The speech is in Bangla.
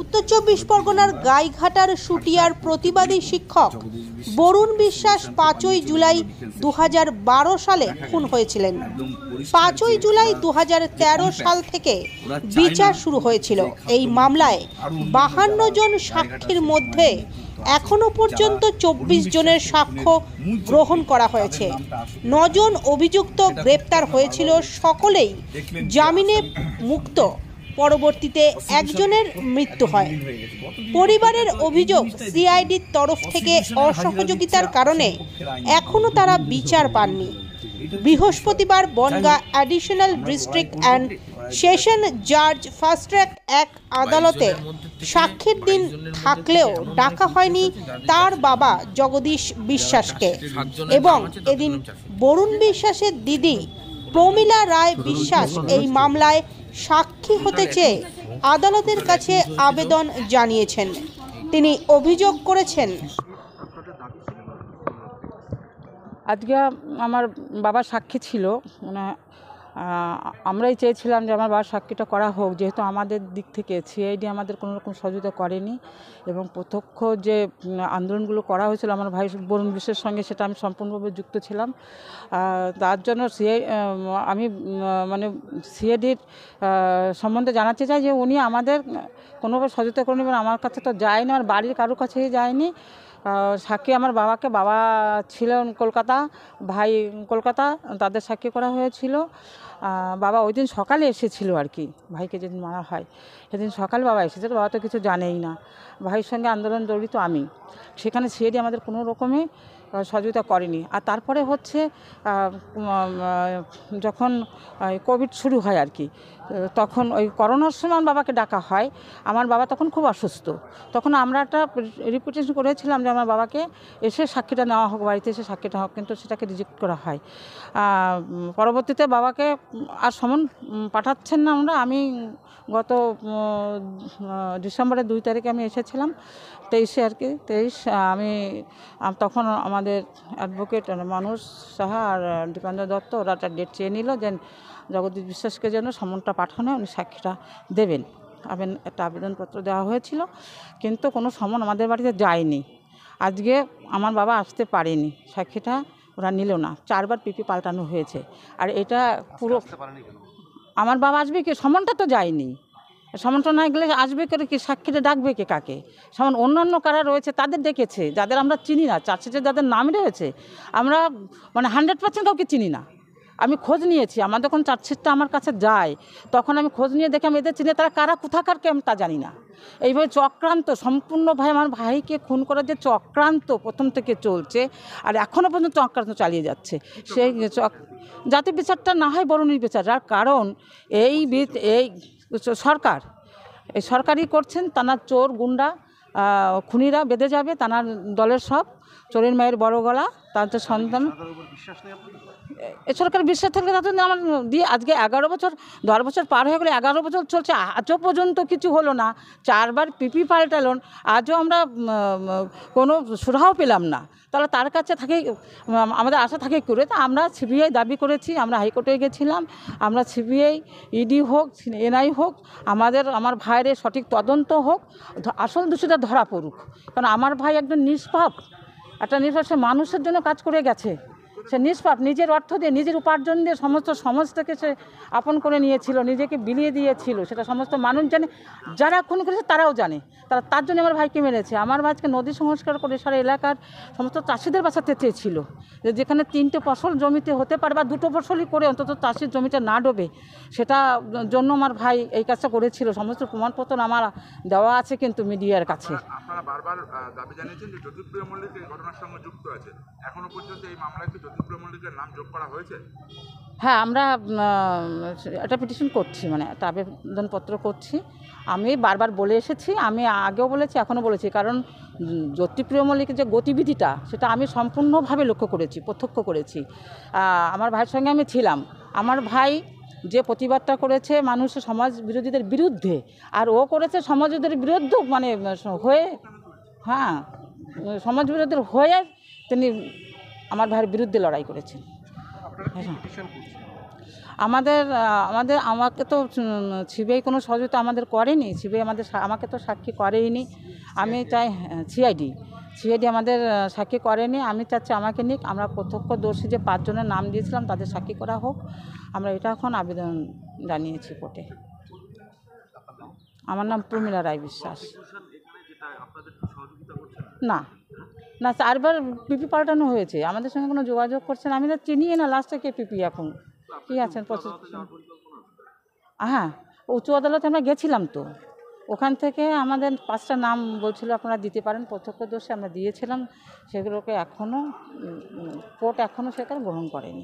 উত্তর চব্বিশ পরগনার গাইঘাটার শুটিয়ার প্রতিবাদী শিক্ষক বরুণ বিশ্বাস 5ই জুলাই 2012 সালে খুন হয়েছিলেন। 5ই জুলাই 2013 সাল থেকে বিচার শুরু হয়েছিল। এই মামলায় 52 জন সাক্ষীর মধ্যে এখনো পর্যন্ত 24 জনের সাক্ষ্য গ্রহণ করা হয়েছে। 9 জন অভিযুক্ত গ্রেপ্তার হয়েছিল, সকলেই জামিনে মুক্ত। পরবর্তীতে একজনের মৃত্যু হয়। পরিবারের অভিযোগ, সিআইডির তরফ থেকে অসহযোগিতার কারণে এখনো তারা বিচার পাননি। বৃহস্পতিবার বনগাঁ অ্যাডিশনাল ডিস্ট্রিক্ট অ্যান্ড সেশন জাজ ফাস্ট ট্র্যাক এক আদালতে সাক্ষীর দিন থাকলেও ডাকা হয়নি তার বাবা জগদীশ বিশ্বাসকে এবং এদিন বরুণ বিশ্বাসের দিদি প্রমীলা রায় বিশ্বাস এই মামলায় সাক্ষী হতে চেয়ে আদালতের কাছে আবেদন জানিয়েছেন। তিনি অভিযোগ করেছেন, আজকে আমার বাবার সাক্ষী ছিল, মানে আমরাই চেয়েছিলাম যে আমার বাবার সাক্ষীটা করা হোক, যেহেতু আমাদের দিক থেকে সিআইডি আমাদের কোনো রকম সহযোগিতা করেনি এবং প্রত্যক্ষ যে আন্দোলনগুলো করা হয়েছিল আমার ভাই বরুণ বিশ্বাসের সঙ্গে, সেটা আমি সম্পূর্ণভাবে যুক্ত ছিলাম। তার জন্য আমি মানে সিআইডির সম্বন্ধে জানাতে চাই যে উনি আমাদের কোনোভাবে সহযোগিতা করেনি এবং আমার কাছে তো যায়নি, আমার বাড়ির কারোর কাছেই যায়নি। সাক্ষী আমার বাবা ছিলেন কলকাতা, ভাই কলকাতা, তাদের সাক্ষী করা হয়েছিল। বাবা ওই দিন সকালে এসেছিল আর কি, ভাইকে যেদিন মারা হয় সেদিন সকালে বাবা এসেছিল। বাবা তো কিছু জানেই না, ভাইয়ের সঙ্গে আন্দোলন জড়িত আমি, সেখানে সিআইডি আমাদের কোনো রকমে সহযোগিতা করেনি। আর তারপরে হচ্ছে যখন কোভিড শুরু হয় আর কি, তখন ওই করোনার সময় বাবাকে ডাকা হয়। আমার বাবা তখন খুব অসুস্থ, তখন আমরা একটা রিপ্রেজেন্টেশন করেছিলাম যে আমার বাবাকে এসে সাক্ষীটা নেওয়া হোক, বাড়িতে এসে সাক্ষীটা হোক, কিন্তু সেটাকে রিজেক্ট করা হয়। পরবর্তীতে বাবাকে আর সমন পাঠাচ্ছেন না আমরা। আমি গত ডিসেম্বরের 2 তারিখে আমি এসেছিলাম, 23 আর কি 23। আমি তখন আমাদের অ্যাডভোকেট মানুষ সাহা আর দীপেন্দ্র দত্ত ওরা একটা ডেট চেয়ে নিল যে জগদীশ বিশ্বাসকে যেন সমনটা পাঠানো, উনি সাক্ষীটা দেবেন। একটা আবেদনপত্র দেওয়া হয়েছিল, কিন্তু কোনো সমন আমাদের বাড়িতে যায়নি। আজকে আমার বাবা আসতে পারেনি, সাক্ষীটা ওরা নিল না। 4 বার পিপি পাল্টানো হয়েছে। আর এটা পুরো আমার বাবা আসবে কি, সমনটা তো যায়নি। সমনটা না গেলে আসবে করে কি, সাক্ষীটা ডাকবে কে, কাকে? সমন অন্যান্য কারা রয়েছে তাদের ডেকেছে, যাদের আমরা চিনি না। চার্জশিটে যাদের নাম রয়েছে আমরা মানে 100% কাউকে চিনি না। আমি খোঁজ নিয়েছি, আমার যখন চার্জশিটটা আমার কাছে যায় তখন আমি খোঁজ নিয়ে দেখে আমি এদের চিনি, তারা কারা কোথাকার কে আমি তা জানি না। এইভাবে চক্রান্ত সম্পূর্ণ ভাই আমার ভাইকে খুন করার যে চক্রান্ত প্রথম থেকে চলছে আর এখনও পর্যন্ত চক্রান্ত চালিয়ে যাচ্ছে। সেই জাতি বিচারটা না হয় বরুণের বিচার, যার কারণ এই সরকার এই সরকারই করছেন। তানার চোর গুন্ডা খুনিরা বেঁধে যাবে, তানার দলের সব চোরের মায়ের বড় গলা, তার যে সন্তান। এ সরকার বিশ্বাস থাকলে তাদের আমার দিয়ে আজকে 11 বছর 10 বছর পার হয়ে গেলে, 11 বছর চলছে, আজও পর্যন্ত কিছু হলো না। 4 বার পিপি পাল্টালেন, আজও আমরা কোনো সুরাহাও পেলাম না। তাহলে তার কাছে থাকে আমাদের আশা থাকে করে। তা আমরা সিবিআই দাবি করেছি, আমরা হাইকোর্টে গেছিলাম, আমরা সিবিআই ইডি হোক এনআই হোক, আমার ভাইয়ের সঠিক তদন্ত হোক, আসল দোষীটা ধরা পড়ুক। কারণ আমার ভাই একজন নিষ্পাপ, সে মানুষের জন্য কাজ করে গেছে। সে নিষ্পাপ, নিজের অর্থ দিয়ে নিজের উপার্জন দিয়ে সমস্ত সমাজটাকে সে আপন করে নিয়েছিল, নিজেকে বিলিয়ে দিয়েছিল। সেটা সমস্ত মানুষ জানে, যারা খুন করেছে তারাও জানে। তার জন্য আমার ভাইকে মেরেছে। আমার ভাইকে নদী সংস্কার করে সারা এলাকার সমস্ত চাষিদের বাঁচাতে চেয়েছিল, যে যেখানে 3টে ফসল জমিতে হতে পারে বা 2টো ফসলই করে অন্তত চাষির জমিটা না ডোবে, সেটা জন্য আমার ভাই এই কাজটা করেছিল। সমস্ত প্রমাণপত্র আমার দেওয়া আছে কিন্তু মিডিয়ার কাছে। আপনারা বারবার দাবি জানিয়েছেন যে জ্যোতিপ্রিয় মল্লিক এই ঘটনার সঙ্গে যুক্ত আছে। এখনো পর্যন্ত এই মামলায় কি জ্যোতিপ্রিয় মল্লিকের নাম যোগ করা হয়েছে? হ্যাঁ, আমরা একটা পিটিশন করছি, মানে একটা আবেদনপত্র করছি। আমি বারবার বলে এসেছি, আমি আগেও বলেছি, এখনও বলেছি, কারণ জ্যোতিপ্রিয় মল্লিকের যে গতিবিধিটা সেটা আমি সম্পূর্ণভাবে লক্ষ্য করেছি, প্রত্যক্ষ করেছি। আমার ভাইয়ের সঙ্গে আমি ছিলাম। আমার ভাই যে প্রতিবাদটা করেছে মানুষের সমাজ বিরোধীদের বিরুদ্ধে, আর ও করেছে সমাজ বিরোধীদের বিরুদ্ধে মানে হয়ে, হ্যাঁ, সমাজ বিরোধীদের হয়ে তিনি আমার ভাইয়ের বিরুদ্ধে লড়াই করেছেন। আমাকে তো সিবিআই কোনো সহযোগিতা আমাদের করেনি, সিবিআই আমাকে তো সাক্ষী করেইনি। আমি চাই সিআইডি আমাদের সাক্ষী করেনি। আমি চাচ্ছি আমাকে নিক, আমরা প্রত্যক্ষদর্শী যে 5 জনের নাম দিয়েছিলাম তাদের সাক্ষী করা হোক। আমরা এটা এখন আবেদন জানিয়েছি কোর্টে। আমার নাম প্রমীলা রায় বিশ্বাস। না না, 4 বার পিপি পাল্টানো হয়েছে, আমাদের সঙ্গে কোনো যোগাযোগ করছে না। আমি তো চিনিই না লাস্টে কে পিপি এখন কী আছেন হ্যাঁ, উচ্চ আদালতে আমরা গেছিলাম তো, ওখান থেকে আমাদের 5টা নাম বলছিল আপনারা দিতে পারেন প্রত্যক্ষদর্শী, আমরা দিয়েছিলাম। সেগুলোকে কোর্ট এখনও সেটা গ্রহণ করেনি।